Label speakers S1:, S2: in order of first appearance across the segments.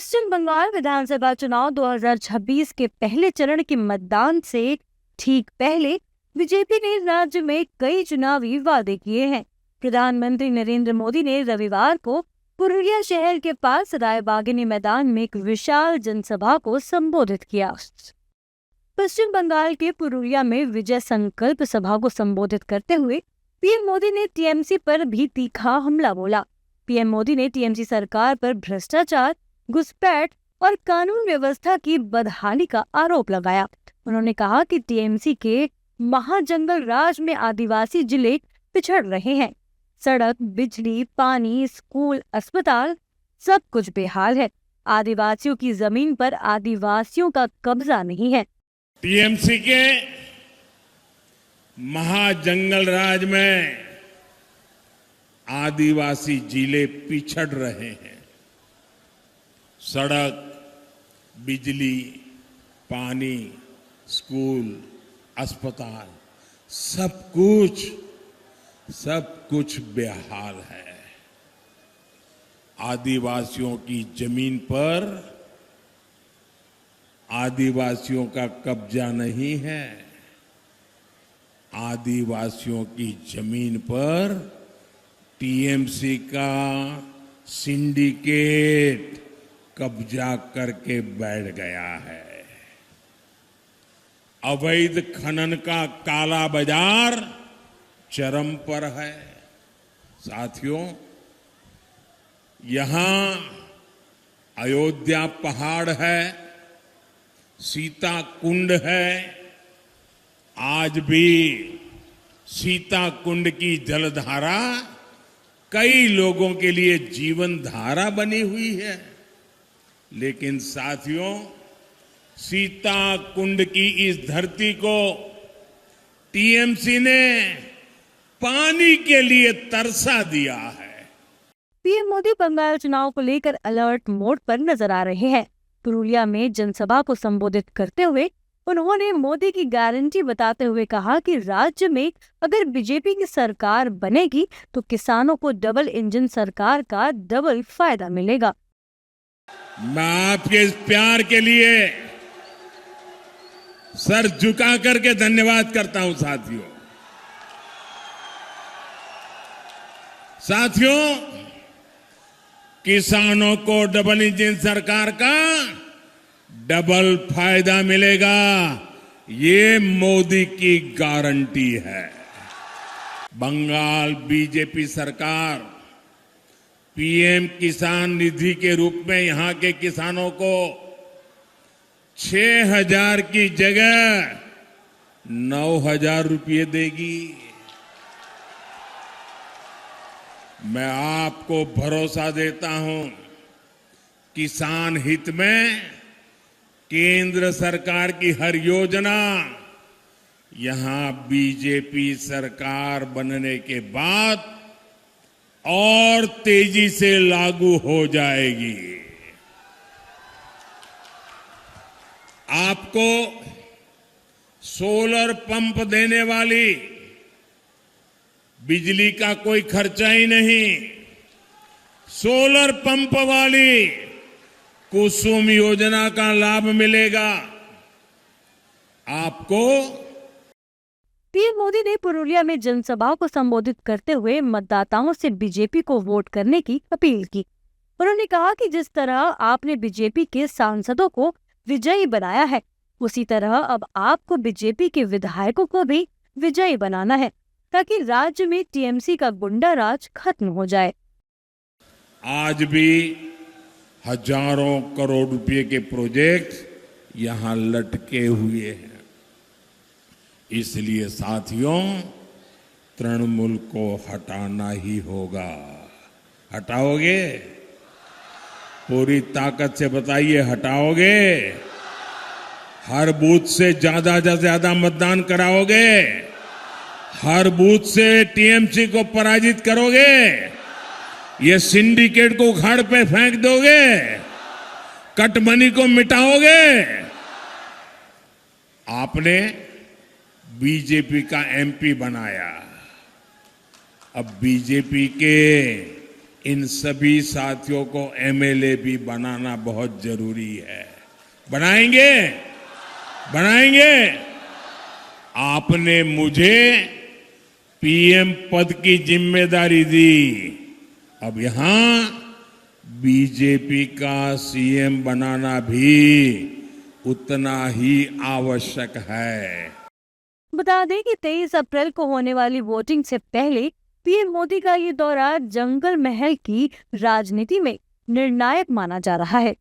S1: पश्चिम बंगाल विधानसभा चुनाव 2026 के पहले चरण के मतदान से ठीक पहले बीजेपी ने राज्य में कई चुनावी वादे किए हैं। प्रधानमंत्री नरेंद्र मोदी ने रविवार को पुरुलिया शहर के पास रायबागिनी मैदान में एक विशाल जनसभा को संबोधित किया। पश्चिम बंगाल के पुरुलिया में विजय संकल्प सभा को संबोधित करते हुए पीएम मोदी ने टीएमसी पर भी तीखा हमला बोला। पीएम मोदी ने टीएमसी सरकार पर भ्रष्टाचार, घुसपैठ और कानून व्यवस्था की बदहाली का आरोप लगाया। उन्होंने कहा कि टीएमसी के महाजंगल राज में आदिवासी जिले पिछड़ रहे हैं। सड़क, बिजली, पानी, स्कूल, अस्पताल सब कुछ बेहाल है। आदिवासियों की जमीन पर आदिवासियों का कब्जा नहीं है।
S2: टीएमसी के महाजंगल राज में आदिवासी जिले पिछड़ रहे हैं। सड़क, बिजली, पानी, स्कूल, अस्पताल सब कुछ बेहाल है। आदिवासियों की जमीन पर आदिवासियों का कब्जा नहीं है। आदिवासियों की जमीन पर टीएमसी का सिंडिकेट कब्जा करके बैठ गया है। अवैध खनन का काला बाजार चरम पर है। साथियों, यहां अयोध्या पहाड़ है, सीता कुंड है। आज भी सीता कुंड की जलधारा कई लोगों के लिए जीवन धारा बनी हुई है। लेकिन साथियों, सीता कुंड की इस धरती को टीएमसी ने पानी के लिए तरसा दिया है।
S1: पीएम मोदी बंगाल चुनाव को लेकर अलर्ट मोड पर नजर आ रहे हैं। पुरुलिया में जनसभा को संबोधित करते हुए उन्होंने मोदी की गारंटी बताते हुए कहा कि राज्य में अगर बीजेपी की सरकार बनेगी तो किसानों को डबल इंजन सरकार का डबल फायदा मिलेगा।
S2: मैं आपके इस प्यार के लिए सर झुका करके धन्यवाद करता हूं। साथियों, किसानों को डबल इंजन सरकार का डबल फायदा मिलेगा, ये मोदी की गारंटी है। बंगाल बीजेपी सरकार पीएम किसान निधि के रूप में यहां के किसानों को 6,000 की जगह 9,000 रुपये देगी। मैं आपको भरोसा देता हूं, किसान हित में केंद्र सरकार की हर योजना यहां बीजेपी सरकार बनने के बाद और तेजी से लागू हो जाएगी। आपको सोलर पंप देने वाली बिजली का कोई खर्चा ही नहीं। सोलर पंप वाली कुसुम योजना का लाभ मिलेगा आपको।
S1: पीएम मोदी ने पुरुलिया में जनसभा को संबोधित करते हुए मतदाताओं से बीजेपी को वोट करने की अपील की। उन्होंने कहा कि जिस तरह आपने बीजेपी के सांसदों को विजयी बनाया है, उसी तरह अब आपको बीजेपी के विधायकों को भी विजयी बनाना है, ताकि राज्य में टीएमसी का गुंडा राज खत्म हो जाए।
S2: आज भी हजारों करोड़ रुपए के प्रोजेक्ट यहां लटके हुए हैं। इसलिए साथियों, तृणमूल को हटाना ही होगा। हटाओगे? पूरी ताकत से बताइए, हटाओगे? हर बूथ से ज्यादा मतदान कराओगे? हर बूथ से टीएमसी को पराजित करोगे? ये सिंडिकेट को उखाड़ पे फेंक दोगे? कटमनी को मिटाओगे? आपने बीजेपी का एमपी बनाया, अब बीजेपी के इन सभी साथियों को एमएलए भी बनाना बहुत जरूरी है। बनाएंगे, बनाएंगे। आपने मुझे पीएम पद की जिम्मेदारी दी, अब यहां बीजेपी का सीएम बनाना भी उतना ही आवश्यक है।
S1: बता दें कि 23 अप्रैल को होने वाली वोटिंग से पहले पीएम मोदी का ये दौरा जंगल महल की राजनीति में निर्णायक माना जा रहा है।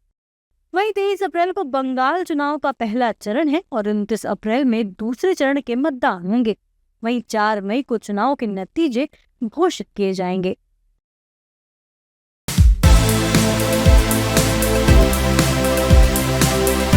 S1: वहीं 23 अप्रैल को बंगाल चुनाव का पहला चरण है और 29 अप्रैल में दूसरे चरण के मतदान होंगे। वहीं 4 मई को चुनाव के नतीजे घोषित किए जाएंगे।